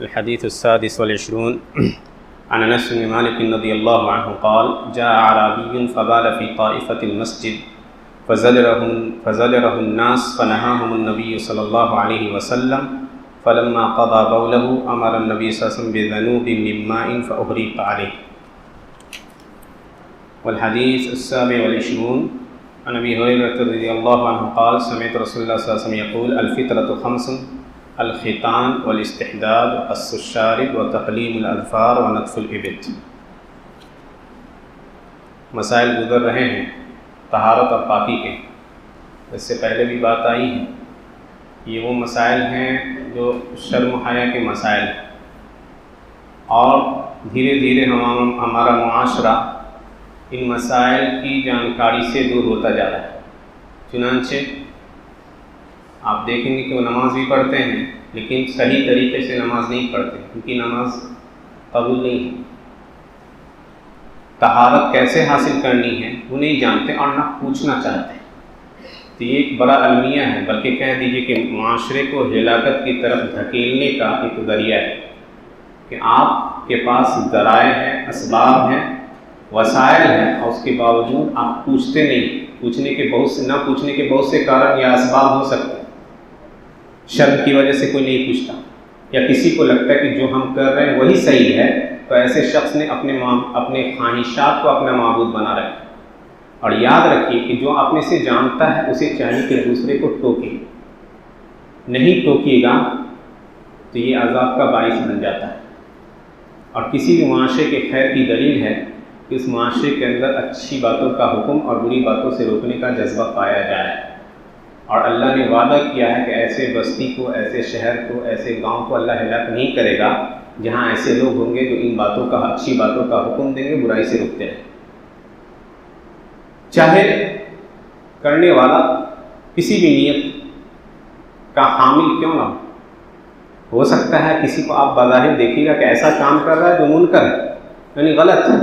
الحديث السادس والعشرون عن انس بن مالك رضي الله عنه قال جاء اعرابي فبال في طائفة المسجد فزجره الناس فنهاهم النبي صلى الله عليه وسلم فلما قضى بوله امر النبي صلى الله عليه وسلم بذنوب من ماء فأهريق عليه. والحديث السابع والعشرون عن ابي هريرة رضي الله عنه قال سمعت رسول الله صلى الله عليه وسلم يقول الفطرة خمس الختان والاستحداد وقص الشارب وتقليم الاظفار ونتف الابط. مسائل گزر رہے ہیں طہارت اور پاکی کے. اس سے پہلے بھی بات آئی ہے. یہ وہ مسائل ہیں جو شرم و حیا کے مسائل ہیں، اور دھیرے دھیرے ہمارا معاشرہ ان مسائل کی جانکاری سے دور ہوتا جا رہا ہے. چنانچہ آپ دیکھیں گے کہ وہ نماز بھی پڑھتے ہیں لیکن صحیح طریقے سے نماز نہیں پڑھتے، کیونکہ نماز قبول نہیں ہے. طہارت کیسے حاصل کرنی ہے وہ نہیں جانتے اور نہ پوچھنا چاہتے. تو یہ ایک بڑا المیہ ہے، بلکہ کہہ دیجئے کہ معاشرے کو ہلاکت کی طرف دھکیلنے کا ایک ذریعہ ہے کہ آپ کے پاس ذرائع ہیں، اسباب ہیں، وسائل ہیں، اور اس کے باوجود آپ پوچھتے نہیں. نہ پوچھنے کے بہت سے کارن یا اسباب ہو سکتے ہیں. شرم کی وجہ سے کوئی نہیں پوچھتا، یا کسی کو لگتا ہے کہ جو ہم کر رہے ہیں وہی صحیح ہے، تو ایسے شخص نے اپنے خواہشات کو اپنا معبود بنا رکھا. اور یاد رکھیے کہ جو آپ میں سے جانتا ہے اسے چاہیے کہ دوسرے کو ٹوکے. نہیں ٹوکیے گا تو یہ عذاب کا باعث بن جاتا ہے. اور کسی بھی معاشرے کے خیر کی دلیل ہے کہ اس معاشرے کے اندر اچھی باتوں کا حکم اور بری باتوں سے روکنے کا جذبہ پایا جائے. اور اللہ نے وعدہ کیا ہے کہ ایسے بستی کو، ایسے شہر کو، ایسے گاؤں کو اللہ ہلاک نہیں کرے گا جہاں ایسے لوگ ہوں گے جو ان باتوں کا، اچھی باتوں کا حکم دیں گے، برائی سے روکتے ہیں. چاہے کرنے والا کسی بھی نیت کا حامل کیوں نہ ہو سکتا ہے کسی کو آپ بظاہر دیکھیے گا کہ ایسا کام کر رہا ہے جو منکر ہے، یعنی غلط ہے،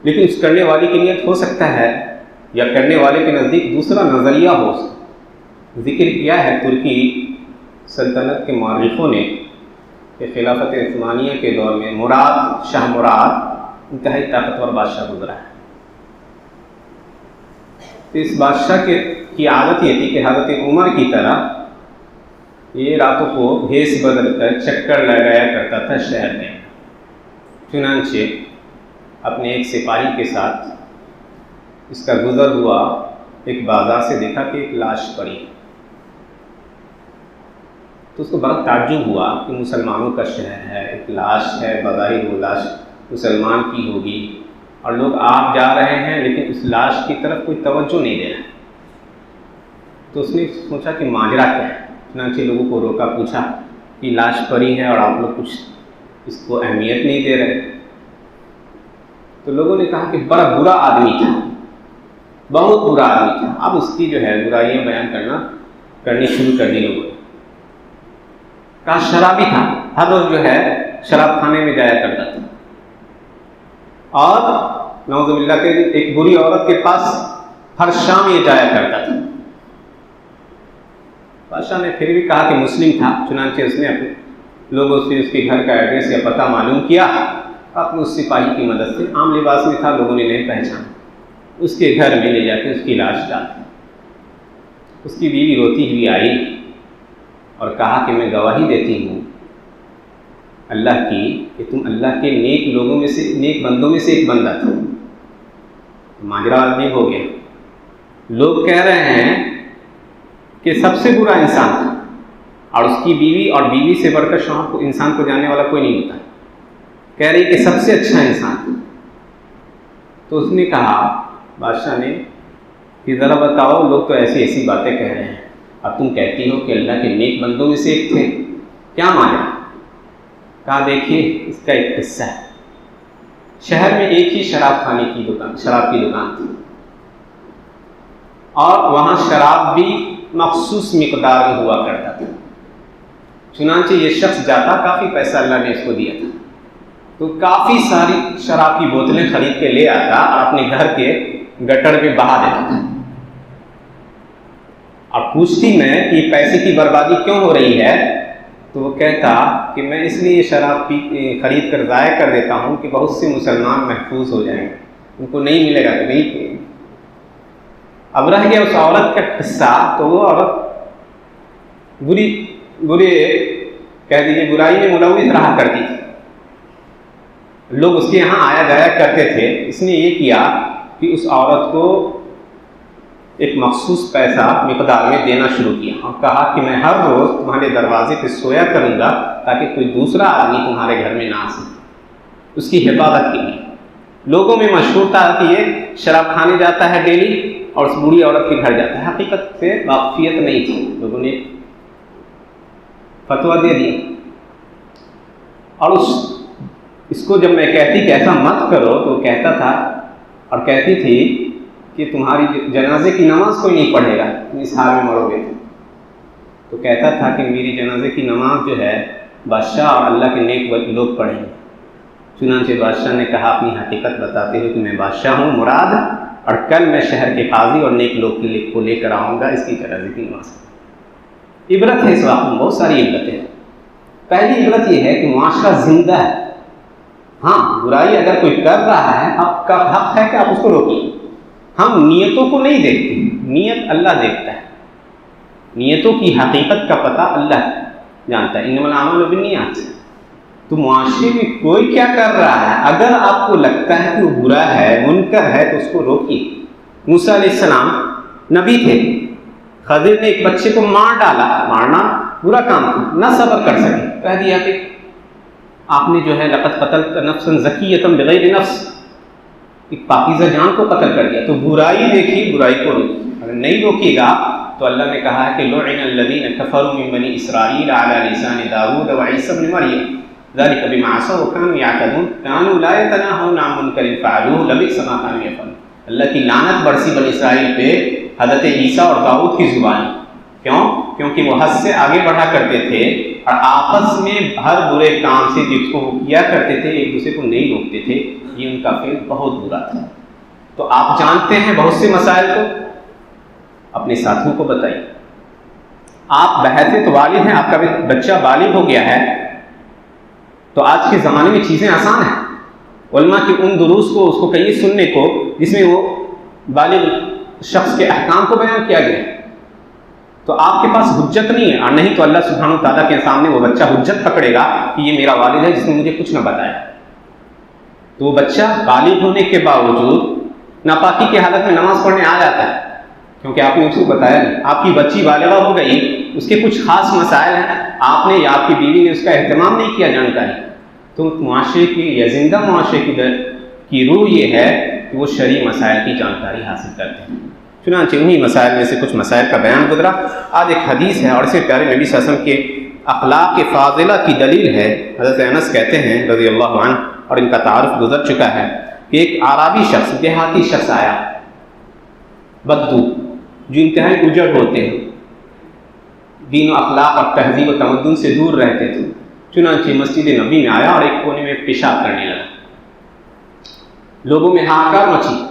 لیکن اس کرنے والے کی نیت ہو سکتا ہے یا کرنے والے کے نزدیک دوسرا نظریہ ہو. ذکر کیا ہے ترکی سلطنت کے مورخوں نے کہ خلافت عثمانیہ کے دور میں شاہ مراد انتہائی طاقتور بادشاہ گزرا ہے. اس بادشاہ کی عادت یہ تھی کہ حضرت عمر کی طرح یہ راتوں کو بھیس بدل کر چکر لگایا کرتا تھا شہر میں. چنانچہ اپنے ایک سپاہی کے ساتھ اس کا گزر ہوا، ایک بازار سے دیکھا کہ ایک لاش پڑی. تو اس کو بڑا تعجب ہوا کہ مسلمانوں کا شہر ہے، ایک لاش ہے، بظاہر وہ لاش مسلمان کی ہوگی، اور لوگ آپ جا رہے ہیں لیکن اس لاش کی طرف کوئی توجہ نہیں دے رہا. تو اس نے سوچا کہ ماجرا کیا ہے. چنانچہ لوگوں کو روکا، پوچھا کہ لاش پڑی ہے اور آپ لوگ کچھ اس کو اہمیت نہیں دے رہے. تو لوگوں نے کہا کہ بڑا برا آدمی تھا، بہت برا آدمی تھا. اب اس کی جو ہے برائیاں بیان کرنی شروع کر دی لوگوں نے. کہا شرابی تھا، ہر روز جو ہے شراب کھانے میں جایا کرتا تھا، اور نعوذ باللہ کہ ایک بری عورت کے پاس ہر شام یہ جایا کرتا تھا. بادشاہ نے پھر بھی کہا کہ مسلم تھا. چنانچہ اس نے اپنے لوگوں سے اس کے گھر کا ایڈریس یا پتہ معلوم کیا. اپنے اس سپاہی کی مدد سے، عام لباس میں تھا، لوگوں نے نہیں پہچانا، اس کے گھر میں لے جا کے اس کی لاش ڈال دی. اس کی بیوی روتی ہوئی آئی اور کہا کہ میں گواہی دیتی ہوں اللہ کی کہ تم اللہ کے نیک بندوں میں سے ایک بندہ تھا. ماجرا عجیب ہو گیا. لوگ کہہ رہے ہیں کہ سب سے برا انسان تھا، اور اس کی بیوی، اور بیوی سے بڑھ کر شوہر کو، انسان کو جاننے والا کوئی نہیں ہوتا، کہہ رہی کہ سب سے اچھا انسان تھا. تو اس نے کہا، بادشاہ نے، کہ ذرا بتاؤ، لوگ تو ایسی باتیں کہہ رہے ہیں، اب تم کہتی ہو کہ اللہ کے نیک بندوں میں سے ایک تھے، کیا ماجرا؟ کہا دیکھیے اس کا ایک قصہ ہے. شہر میں ایک ہی شراب کی دکان تھی، اور وہاں شراب بھی مخصوص مقدار میں ہوا کرتا تھا. چنانچہ یہ شخص جاتا، کافی پیسہ اللہ نے اس کو دیا تھا، تو کافی ساری شراب کی بوتلیں خرید کے لے آتا اور اپنے گھر کے گٹر میں بہا دیتا تھا. اب پوچھتی میں کہ پیسے کی بربادی کیوں ہو رہی ہے، تو وہ کہتا کہ میں اس لیے شراب خرید کر ضائع کر دیتا ہوں کہ بہت سے مسلمان محفوظ ہو جائیں گے، ان کو نہیں ملے گا تو نہیں پیئیں گے۔ اب رہ گیا اس عورت کا قصہ، تو وہ عورت برے کہہ دیجیے برائی میں ملوث رہا کرتی تھی، لوگ اس کے یہاں آیا جایا کرتے تھے۔ اس نے یہ کیا کہ اس عورت کو ایک مخصوص پیسہ مقدار میں دینا شروع کیا اور کہا کہ میں ہر روز تمہارے دروازے پہ سویا کروں گا تاکہ کوئی دوسرا آدمی تمہارے گھر میں نہ آ سکے، اس کی حفاظت کے لیے۔ لوگوں میں مشہور تھا کہ یہ شراب کھانے جاتا ہے ڈیلی اور اس بوڑھی عورت کے گھر جاتا ہے، حقیقت سے واقفیت نہیں تھی، لوگوں نے فتویٰ دے دیا۔ اور اس کو جب میں کہتی کہ ایسا مت کرو تو کہتا تھا اور کہتی تھی کہ تمہاری جنازے کی نماز کوئی نہیں پڑھے گا، تم اس حال میں مرو گے۔ تو کہتا تھا کہ میری جنازے کی نماز جو ہے بادشاہ اور اللہ کے نیک لوگ پڑھیں گے۔ چنانچہ بادشاہ نے کہا اپنی حقیقت بتاتے ہوئے کہ میں بادشاہ ہوں مراد، اور کل میں شہر کے قاضی اور نیک لوگ کو لے کر آؤں گا اس کی جنازے کی نماز۔ عبرت ہے اس واقعے میں، بہت ساری عبرتیں۔ پہلی عبرت یہ ہے کہ معاشرہ زندہ ہے۔ ہاں، برائی اگر کوئی کر رہا ہے آپ کا حق ہے کہ آپ اس کو روکیے۔ ہم نیتوں کو نہیں دیکھتے، نیت اللہ دیکھتا ہے، نیتوں کی حقیقت کا پتہ اللہ جانتا ہے، انما الاعمال بالنیات۔ تو معاشرے میں کوئی کیا کر رہا ہے، اگر آپ کو لگتا ہے کہ وہ برا ہے منکر ہے تو اس کو روکیے۔ موسیٰ علیہ السلام نبی تھے، خضر نے ایک بچے کو مار ڈالا، مارنا برا کام تھا، نہ صبر کر سکے، کہہ دیا کہ آپ نے جو ہے لقد قتلت نفسا زکیۃ بغیر نفس، ایک پاکیزہ جان کو قتل کر دیا۔ تو برائی دیکھیے، برائی کو روکیے، اگر نہیں روکیے گا تو اللہ نے کہا ہے کہ لعن الذین کفروا من بنی اسرائیل علی لسان داؤد وعیسی ابن مریم ذلک بما عصوا وکانوا یعتدون کانوا لا یتناہون عن منکر فعلوہ لبئس ما کانوا یفعلون۔ اللہ کی لعنت برسی بنی اسرائیل پہ حضرت عیسیٰ اور داؤد کی زبانی۔ کیوں؟ کیونکہ وہ حد سے آگے بڑھا کرتے تھے اور آپس میں ہر برے کام سے جس کو وہ کیا کرتے تھے ایک دوسرے کو نہیں روکتے تھے، یہ ان کا فعل بہت برا تھا۔ تو آپ جانتے ہیں بہت سے مسائل کو اپنے ساتھیوں کو بتائیے۔ آپ بحیثیت والد ہیں، آپ کا بچہ بالغ ہو گیا ہے، تو آج کے زمانے میں چیزیں آسان ہیں، علماء کے ان دروس کو اس کو کہیے سننے کو جس میں وہ بالغ شخص کے احکام کو بیان کیا گیا ہے۔ تو آپ کے پاس حجت نہیں ہے، اور نہیں تو اللہ سبحانہ و تعالیٰ کے سامنے وہ بچہ حجت پکڑے گا کہ یہ میرا والد ہے جس نے مجھے کچھ نہ بتایا۔ تو وہ بچہ بالغ ہونے کے باوجود ناپاکی کی حالت میں نماز پڑھنے آ جاتا ہے، کیونکہ آپ نے اس کو بتایا نہیں۔ آپ کی بچی بالغہ ہو گئی، اس کے کچھ خاص مسائل ہیں، آپ نے یا آپ کی بیوی نے اس کا اہتمام نہیں کیا جانکاری، تو معاشرے کی یا زندہ معاشرے کی روح یہ ہے کہ وہ شرعی مسائل کی جانکاری حاصل کرتے ہیں۔ چنانچہ انہی مسائل میں سے کچھ مسائل کا بیان گزرا۔ آج ایک حدیث ہے اور اسے پیارے نبی صلی اللہ علیہ وسلم کے اخلاق فاضلہ کی دلیل ہے۔ حضرت انس کہتے ہیں رضی اللہ عنہ، اور ان کا تعارف گزر چکا ہے، کہ ایک عربی شخص، دیہاتی شخص آیا، بدو جو انتہائی اجڑ ہوتے ہیں، دین و اخلاق اور تہذیب و تمدن سے دور رہتے تھے۔ چنانچہ مسجد نبی میں آیا اور ایک کونے میں پیشاب کرنے لگا۔ لوگوں میں ہاکار مچی،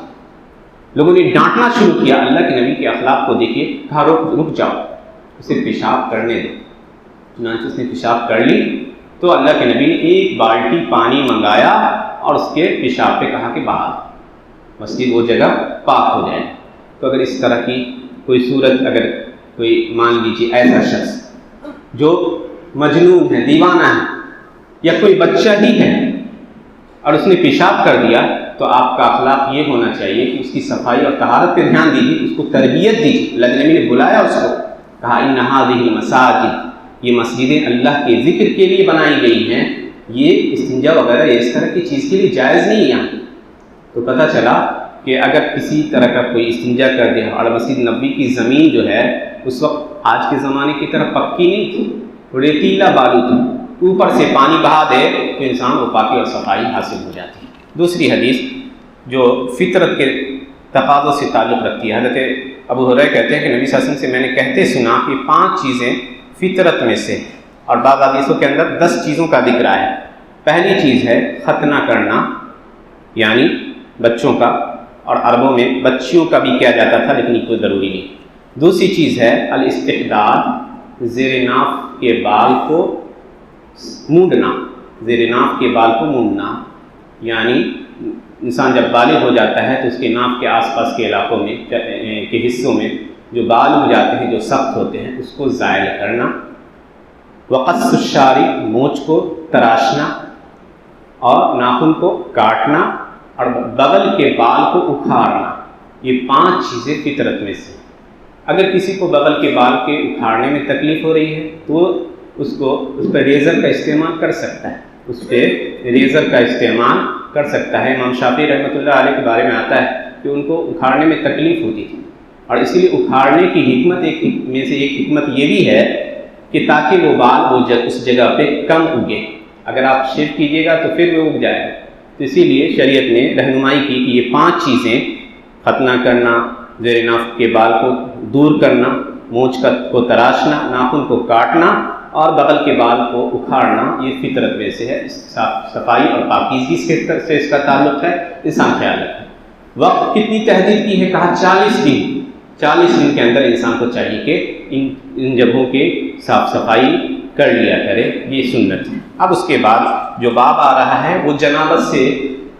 لوگوں نے ڈانٹنا شروع کیا۔ اللہ کے نبی کے اخلاق کو دیکھیے، کہا رک جاؤ، اسے پیشاب کرنے دو۔ چنانچہ اس نے پیشاب کر لی تو اللہ کے نبی نے ایک بالٹی پانی منگایا اور اس کے پیشاب پہ کہا کہ باہر مسجد وہ جگہ پاک ہو جائے۔ تو اگر اس طرح کی کوئی صورت، اگر کوئی مان لیجیے ایسا شخص جو مجنون ہے، دیوانہ ہے، یا کوئی بچہ ہی ہے اور اس نے پیشاب کر دیا، تو آپ کا اخلاق یہ ہونا چاہیے کہ اس کی صفائی اور طہارت پہ دھیان دیجیے، اس کو تربیت دیجیے۔ اللہ کے نبی نے بلایا اس کو، کہا ان هذه المساجد، یہ مسجدیں اللہ کے ذکر کے لیے بنائی گئی ہیں، یہ استنجا وغیرہ اس طرح کی چیز کے لیے جائز نہیں ہے یہاں۔ تو پتہ چلا کہ اگر کسی طرح کا کوئی استنجا کر دیا، اور مسجد نبوی کی زمین جو ہے اس وقت آج کے زمانے کی طرح پکی نہیں تھی، ریتیلا بالو تھی، اوپر سے پانی بہا دے تو انسان وہ پاکی اور صفائی حاصل ہو جاتی ہے۔ دوسری حدیث جو فطرت کے تقاضوں سے تعلق رکھتی ہے، حضرت ابو ہریرہ کہتے ہیں کہ نبی صلی اللہ علیہ وسلم سے میں نے کہتے سنا کہ 5 چیزیں فطرت میں سے، اور بعض حدیثوں کے اندر 10 چیزوں کا ذکر آیا ہے۔ پہلی چیز ہے ختنہ کرنا، یعنی بچوں کا، اور عربوں میں بچیوں کا بھی کیا جاتا تھا لیکن یہ کوئی ضروری نہیں۔ دوسری چیز ہے الاستحداد، زیر ناف کے بال کو مونڈنا، زیر ناف کے بال کو مونڈنا، یعنی انسان جب بالغ ہو جاتا ہے تو اس کے ناف کے آس پاس کے علاقوں میں کے حصوں میں جو بال ہو جاتے ہیں جو سخت ہوتے ہیں اس کو زائل کرنا، وقص الشارب مونچھ کو تراشنا، اور ناخن کو کاٹنا، اور بغل کے بال کو اکھاڑنا، یہ 5 چیزیں فطرت میں سے۔ اگر کسی کو بغل کے بال کے اکھاڑنے میں تکلیف ہو رہی ہے تو اس پر ریزر کا استعمال کر سکتا ہے، اس پہ ریزر کا استعمال کر سکتا ہے۔ امام شافعی رحمۃ اللہ علیہ کے بارے میں آتا ہے کہ ان کو اکھاڑنے میں تکلیف ہوتی تھی، اور اس لیے اکھاڑنے کی حکمت میں سے ایک حکمت یہ بھی ہے کہ تاکہ وہ بال اس جگہ پہ کم اگے، اگر آپ شیو کیجیے گا تو پھر وہ اگ جائے گا، تو اسی لیے شریعت نے رہنمائی کی کہ یہ 5 چیزیں، ختنہ کرنا، زیر ناف کے بال کو دور کرنا، مونچھ کو تراشنا، ناخن کو کاٹنا، اور بغل کے بال کو اکھاڑنا، یہ فطرت میں سے ہے۔ صفائی اور پاکیزگی سے اس کا تعلق ہے، انسان خیال رکھے۔ وقت کتنی تحدید کی ہے؟ کہا 40 دن، 40 دن کے اندر انسان کو چاہیے کہ ان جگہوں کے صاف صفائی کر لیا کرے، یہ سنت ہے۔ اب اس کے بعد جو باب آ رہا ہے وہ جنابت سے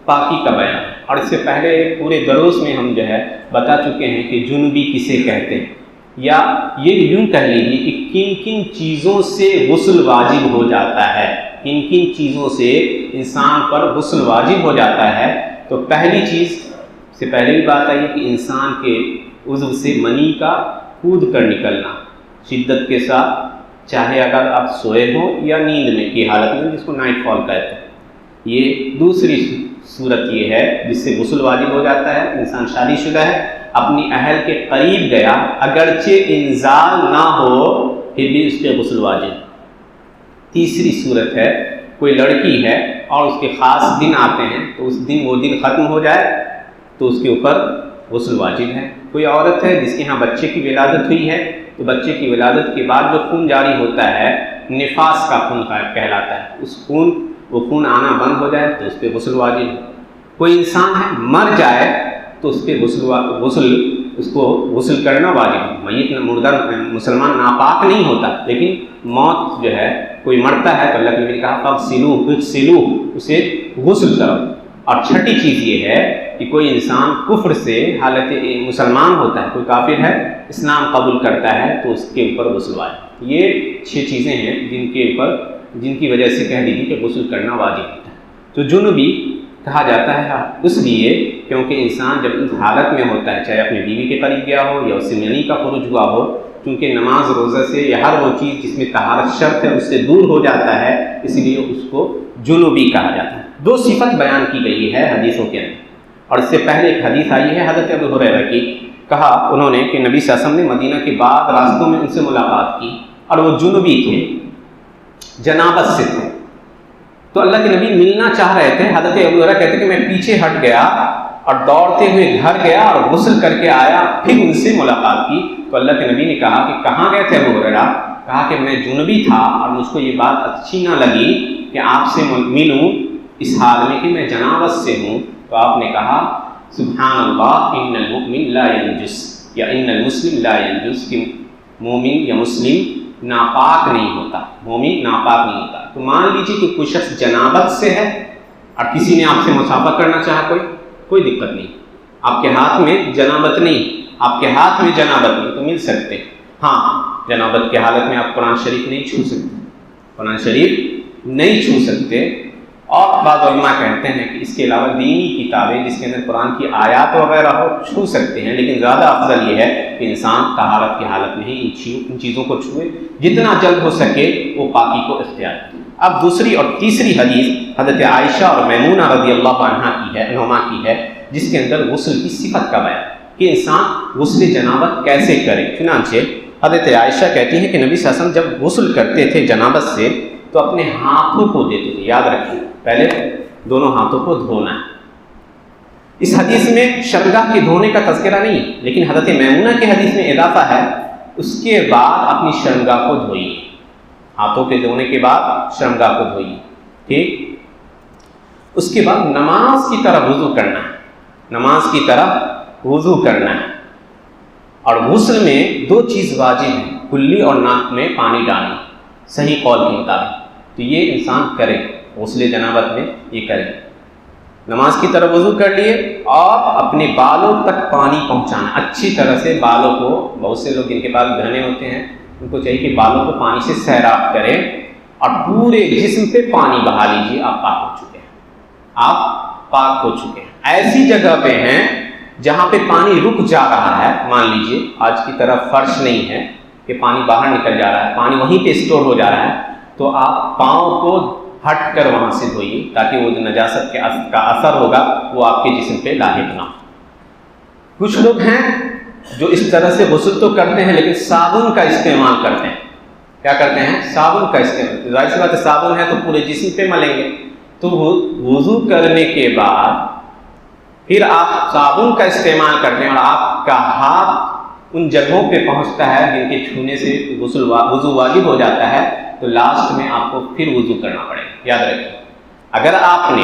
پاکی کا بیان ہے، اور اس سے پہلے پورے دروس میں ہم جو ہے بتا چکے ہیں کہ جنوبی کسے کہتے ہیں، یا یہ یوں کہہ لیجیے کہ کن کن چیزوں سے غسل واجب ہو جاتا ہے، کن کن چیزوں سے انسان پر غسل واجب ہو جاتا ہے۔ تو پہلی چیز سے پہلے بھی بات آئی ہے کہ انسان کے عضو سے منی کا کود کر نکلنا شدت کے ساتھ، چاہے اگر آپ سوئے ہوں یا نیند میں کی حالت میں، جس کو نائٹ فال کہتے ہیں۔ یہ دوسری صورت یہ ہے جس سے غسل واجب ہو جاتا ہے۔ انسان شادی شدہ ہے، اپنی اہل کے قریب گیا، اگرچہ انزال نہ ہو پھر بھی اس پہ غسل واجب۔ تیسری صورت ہے کوئی لڑکی ہے اور اس کے خاص دن آتے ہیں تو اس دن وہ دن ختم ہو جائے تو اس کے اوپر غسل واجب ہے۔ کوئی عورت ہے جس کے ہاں بچے کی ولادت ہوئی ہے تو بچے کی ولادت کے بعد جو خون جاری ہوتا ہے نفاس کا خون کہلاتا ہے، وہ خون آنا بند ہو جائے تو اس پہ غسل واجب ہے۔ کوئی انسان ہے مر جائے تو اس پہ اس کو غسل کرنا واجب ہے۔ میت مردہ مسلمان ناپاک نہیں ہوتا، لیکن موت جو ہے کوئی مرتا ہے تو اللہ کے نبی نے کہا فاغسلوہ، اسے غسل کرو۔ اور چھٹی چیز یہ ہے کہ کوئی انسان کفر سے حالت مسلمان ہوتا ہے، کوئی کافر ہے اسلام قبول کرتا ہے تو اس کے اوپر غسل واجب۔ یہ 6 چیزیں ہیں جن کی وجہ سے کہہ دیجیے کہ غسل کرنا واجب ہوتا ہے۔ تو جنوبی کہا جاتا ہے اس لیے کیونکہ انسان جب اس حالت میں ہوتا ہے، چاہے اپنی بیوی کے قریب گیا ہو یا اس سے منی کا خروج ہوا ہو، کیونکہ نماز روزہ سے یا ہر وہ چیز جس میں طہارت شرط ہے اس سے دور ہو جاتا ہے، اس لیے اس کو جنوبی کہا جاتا ہے۔ 2 صفت بیان کی گئی ہے حدیثوں کے اندر، اور اس سے پہلے ایک حدیث آئی ہے حضرت ابو ہریرہ کی، کہا انہوں نے کہ نبی صلی اللہ علیہ وسلم نے مدینہ کے بعد راستوں میں ان سے ملاقات کی اور وہ جنوبی تھے، جنابت سے تھے، تو اللہ کے نبی ملنا چاہ رہے تھے۔ حضرت ابو ہریرہ کہتے کہ میں پیچھے ہٹ گیا اور دوڑتے ہوئے گھر گیا اور غسل کر کے آیا، پھر ان سے ملاقات کی تو اللہ کے نبی نے کہا کہ کہاں گئے تھے ابو ہریرہ؟ کہا کہ میں جنوبی تھا اور مجھ کو یہ بات اچھی نہ لگی کہ آپ سے ملوں اس حال میں کہ میں جنابت سے ہوں۔ تو آپ نے کہا سبحان اللہ ان المؤمن لا ینجس، یا ان المسلم لا ینجس، کہ مومن یا مسلم ناپاک نہیں ہوتا، مومن ناپاک نہیں ہوتا۔ تو مان لیجیے کہ کوئی شخص جنابت سے ہے اور کسی نے آپ سے مصافحہ کرنا چاہا، کوئی دقت نہیں، آپ کے ہاتھ میں جنابت نہیں تو مل سکتے۔ ہاں جنابت کی حالت میں آپ قرآن شریف نہیں چھو سکتے، اور بعض علماء کہتے ہیں کہ اس کے علاوہ دینی کتابیں جس کے اندر قرآن کی آیات وغیرہ ہو چھو سکتے ہیں، لیکن زیادہ افضل یہ ہے کہ انسان طہارت کی حالت میں ہی ان چیزوں کو چھوئے، جتنا جلد ہو سکے وہ پاکی کو اختیار کرے۔ اب دوسری اور تیسری حدیث حضرت عائشہ اور میمونہ رضی اللہ عنہما کی ہے، جس کے اندر غسل کی صفت کا بیان کہ انسان غسل جنابت کیسے کرے۔ چنانچہ حضرت عائشہ کہتی ہیں کہ نبی صلی اللہ علیہ وسلم جب غسل کرتے تھے جنابت سے تو اپنے ہاتھوں کو دیتے تھے، یاد رکھیں پہلے دونوں ہاتھوں کو دھونا ہے۔ اس حدیث میں شرمگاہ کے دھونے کا تذکرہ نہیں، لیکن حضرت میمونہ کی حدیث میں اضافہ ہے اس کے بعد اپنی شرمگاہ کو دھوئیے، ہاتھوں کے دھونے کے بعد شرمگاہ کو دھوئیے، ٹھیک۔ اس کے بعد نماز کی طرح وضو کرنا ہے، اور غسل میں 2 چیز واجب ہیں، کلی اور ناک میں پانی ڈالنا، صحیح قول کے مطابق۔ تو یہ انسان کرے، غسل جنابت میں یہ کرے، نماز کی طرف وضو کر لیے اور اپنے بالوں تک پانی پہنچانا، اچھی طرح سے بالوں کو، بہت سے لوگ جن کے پاس گھنے ہوتے ہیں ان کو چاہیے کہ بالوں کو پانی سے سیراب کریں اور پورے جسم پہ پانی بہا لیجیے، آپ پاک ہو چکے ہیں، آپ پاک ہو چکے ہیں۔ ایسی جگہ پہ ہیں جہاں پہ پانی رک جا رہا ہے، مان لیجیے آج کی طرح فرش نہیں ہے کہ پانی باہر نکل جا رہا ہے، پانی وہیں پہ اسٹور ہو جا رہا ہے، تو آپ پاؤں کو ہٹ کر وہاں سے دھوئیے تاکہ وہ جو نجاست کا اثر ہوگا وہ آپ کے جسم پہ لاحق نہ ہو۔ کچھ لوگ ہیں جو اس طرح سے غسل تو کرتے ہیں لیکن صابن کا استعمال کرتے ہیں، کیا کرتے ہیں؟ صابن کا استعمال، ظاہر سی بات ہے صابن ہے تو پورے جسم پہ ملیں گے، تو وضو کرنے کے بعد پھر آپ صابن کا استعمال کرتے ہیں اور آپ کا ہاتھ ان جگہوں پہ پہنچتا ہے جن کے چھونے سے وضو واجب ہو جاتا ہے، تو لاسٹ میں آپ کو پھر وضو کرنا پڑے گا۔ یاد رکھیں، اگر آپ نے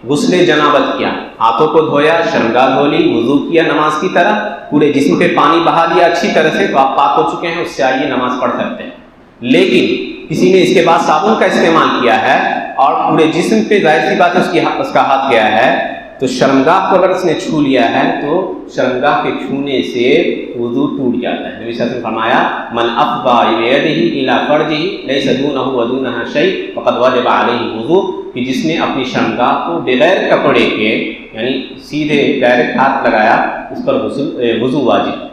غسل جنابت کیا، ہاتھوں کو دھویا، شرمگاہ دھو لی، وضو کیا نماز کی طرح، پورے جسم پہ پانی بہا دیا اچھی طرح سے، تو آپ پاک ہو چکے ہیں، اس سے آئیے نماز پڑھ سکتے ہیں۔ لیکن کسی نے اس کے بعد صابن کا استعمال کیا ہے اور پورے جسم پہ ظاہر سی بات ہے اس کا ہاتھ گیا ہے، تو شرمگاہ کو اگر اس نے چھو لیا ہے تو شرمگاہ کے چھونے سے وضو ٹوٹ جاتا ہے۔ نبی صلی اللہ علیہ وسلم فرمایا من افضى بيده الى فرجه ليس دونه ودونها شيء فقد وجب عليه الوضوء، کہ جس نے اپنی شرمگاہ کو بغیر کپڑے کے یعنی سیدھے ڈائریکٹ ہاتھ لگایا، اس پر وضو واجب ہے۔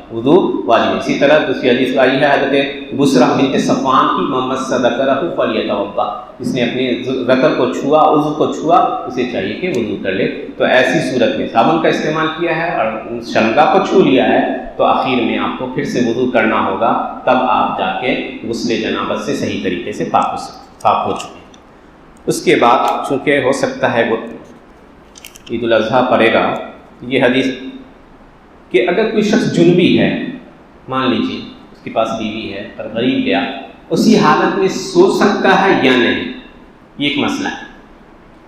اسی طرح دوسری حدیث آئی ہے حضرت بصرہ بنت صفوان کی، من مس ذکرہ فلیتوضا، جس نے اپنے ذکر کو چھوا، عضو کو چھوا، اسے چاہیے کہ وضو کر لے۔ تو ایسی صورت میں صابن کا استعمال کیا ہے اور شرمگاہ کو چھو لیا ہے تو آخر میں آپ کو پھر سے وضو کرنا ہوگا، تب آپ جا کے غسل جنابت سے صحیح طریقے سے پاک ہو چکے ہیں۔ اس کے بعد چونکہ ہو سکتا ہے وہ عید الاضحیٰ پڑے گا، یہ حدیث کہ اگر کوئی شخص جنبی ہے، مان لیجیے اس کے پاس بیوی ہے پر غریب گیا، اسی حالت میں سو سکتا ہے یا نہیں، یہ ایک مسئلہ ہے۔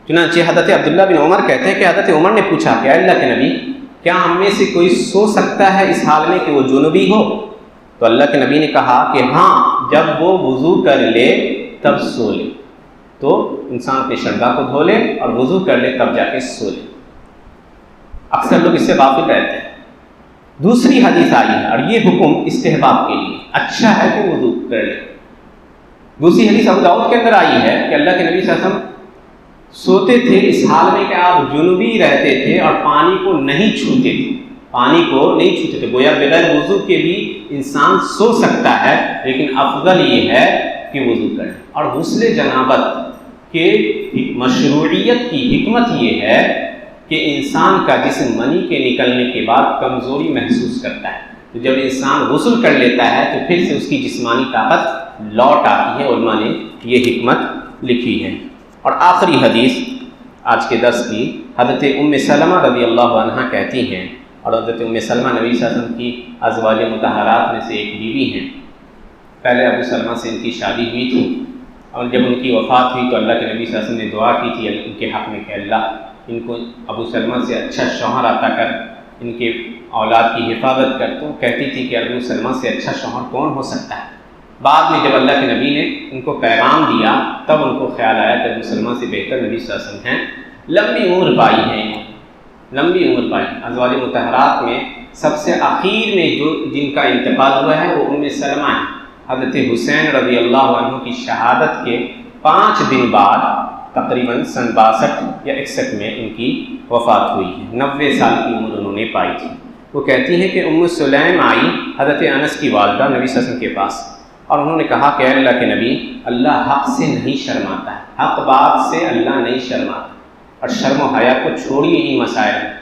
چنانچہ حضرت عبداللہ بن عمر کہتے ہیں کہ حضرت عمر نے پوچھا کہ اللہ کے نبی، کیا ہم میں سے کوئی سو سکتا ہے اس حال میں کہ وہ جنبی ہو؟ تو اللہ کے نبی نے کہا کہ ہاں، جب وہ وضو کر لے تب سو لے۔ تو انسان اپنے شرمگاہ کو دھو لے اور وضو کر لے تب جا کے سو لے۔ اکثر لوگ اس سے غافل رہتے ہیں۔ دوسری حدیث آئی ہے اور یہ حکم استحباب کے لیے، اچھا ہے کہ وضو کر لے۔ دوسری حدیث ابو داؤد کے اندر آئی ہے کہ اللہ کے نبی صلی اللہ علیہ وسلم سوتے تھے اس حال میں کہ آپ جنوبی رہتے تھے اور پانی کو نہیں چھوتے تھے، گویا بغیر وضو کے بھی انسان سو سکتا ہے، لیکن افضل یہ ہے کہ وضو کرے۔ اور غسل جنابت کے مشروعیت کی حکمت یہ ہے کہ انسان کا جسم منی کے نکلنے کے بعد کمزوری محسوس کرتا ہے، تو جب انسان غسل کر لیتا ہے تو پھر سے اس کی جسمانی طاقت لوٹ آتی ہے۔ علماء نے یہ حکمت لکھی ہے۔ اور آخری حدیث آج کے درس کی، حضرت ام سلمہ رضی اللہ عنہ کہتی ہیں، اور حضرت ام سلمہ نبی صلی اللہ علیہ وسلم کی ازواج مطہرات میں سے ایک بیوی ہیں۔ پہلے ابو سلمہ سے ان کی شادی ہوئی تھی اور جب ان کی وفات ہوئی تو اللہ کے نبی صلی اللہ علیہ وسلم نے دعا کی تھی ان کے حق میں کہ اللہ ان کو ابو سلمہ سے اچھا شوہر عطا کر، ان کے اولاد کی حفاظت کر۔ تو کہتی تھی کہ ابو سلمہ سے اچھا شوہر کون ہو سکتا ہے؟ بعد میں جب اللہ کے نبی نے ان کو پیغام دیا تب ان کو خیال آیا کہ ابو سلمہ سے بہتر نبی صلی اللہ علیہ وسلم ہیں، لمبی عمر پائی ہیں، لمبی عمر پائی۔ ازواج مطہرات میں سب سے اخیر میں جن کا انتقال ہوا ہے وہ ام سلمہ ہیں۔ حضرت حسین رضی اللہ عنہ کی شہادت کے 5 دن بعد تقریباً سن 62 یا 61 میں ان کی وفات ہوئی ہے، 90 سال کی عمر انہوں نے پائی تھی۔ وہ کہتی ہیں کہ ام سلیم آئی حضرت انس کی والدہ نبی صلی اللہ علیہ وسلم کے پاس، اور انہوں نے کہا کہ اے اللہ کے نبی، اللہ حق سے نہیں شرماتا ہے، حق بات سے اللہ نہیں شرماتا، اور شرم و حیا کو چھوڑیے ہی مسائل میں۔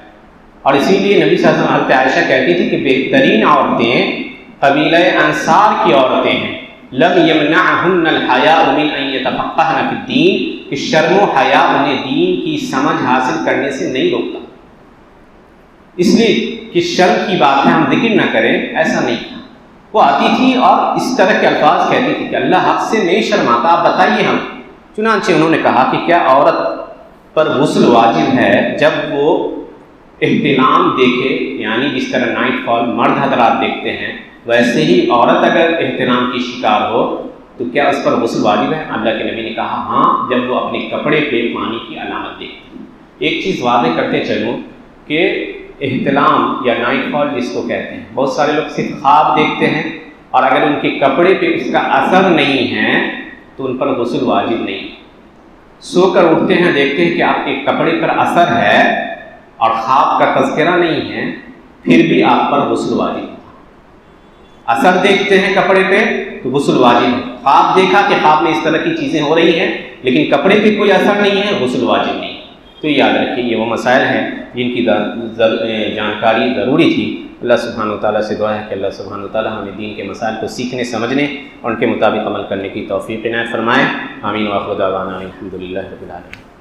اور اسی لیے نبی صلی اللہ علیہ وسلم حضرت عائشہ کہتی تھی کہ بہترین عورتیں قبیلہ انصار کی عورتیں ہیں، لم یمنعہن الحیاء من ان یتفقہن فی الدین، کہ شرم و حیا انہیں دین کی سمجھ حاصل کرنے سے نہیں روکتا۔ اس لیے کہ شرم کی بات ہے ہم ذکر نہ کریں، ایسا نہیں تھا۔ وہ آتی تھی اور اس طرح کے الفاظ کہتی تھی کہ اللہ حق سے نہیں شرماتا، آپ بتائیے ہم۔ چنانچہ انہوں نے کہا کہ کیا عورت پر غسل واجب ہے جب وہ احتلام دیکھے، یعنی جس طرح نائٹ فال مرد حضرات دیکھتے ہیں ویسے ہی عورت اگر احتلام کی شکار ہو تو کیا اس پر غسل واجب ہے؟ اللہ کے نبی نے کہا ہاں، جب وہ اپنے کپڑے پہ پانی کی علامت دیکھتے ہیں۔ ایک چیز واضح کرتے چلوں کہ احتلام یا نائٹ فال جس کو کہتے ہیں، بہت سارے لوگ صرف خواب دیکھتے ہیں اور اگر ان کے کپڑے پہ اس کا اثر نہیں ہے تو ان پر غسل واجب نہیں۔ سو کر اٹھتے ہیں، دیکھتے ہیں کہ آپ کے کپڑے پر اثر ہے اور خواب کا تذکرہ نہیں ہے، پھر بھی آپ پر غسل واجب ہے۔ اثر دیکھتے ہیں کپڑے پہ تو غسل واجب ہے، خواب دیکھا کہ خواب میں اس طرح کی چیزیں ہو رہی ہیں لیکن کپڑے پہ کوئی اثر نہیں ہے، غسل واجب نہیں۔ تو یاد رکھیے یہ وہ مسائل ہیں جن کی جانکاری ضروری تھی۔ اللہ سبحانہ و تعالیٰ سے دعا ہے کہ اللہ سبحانہ و تعالیٰ ہمیں دین کے مسائل کو سیکھنے، سمجھنے اور ان کے مطابق عمل کرنے کی توفیق عنایت فرمائے۔ آمین۔ وآخر دعوانا الحمد للہ رب العالمین۔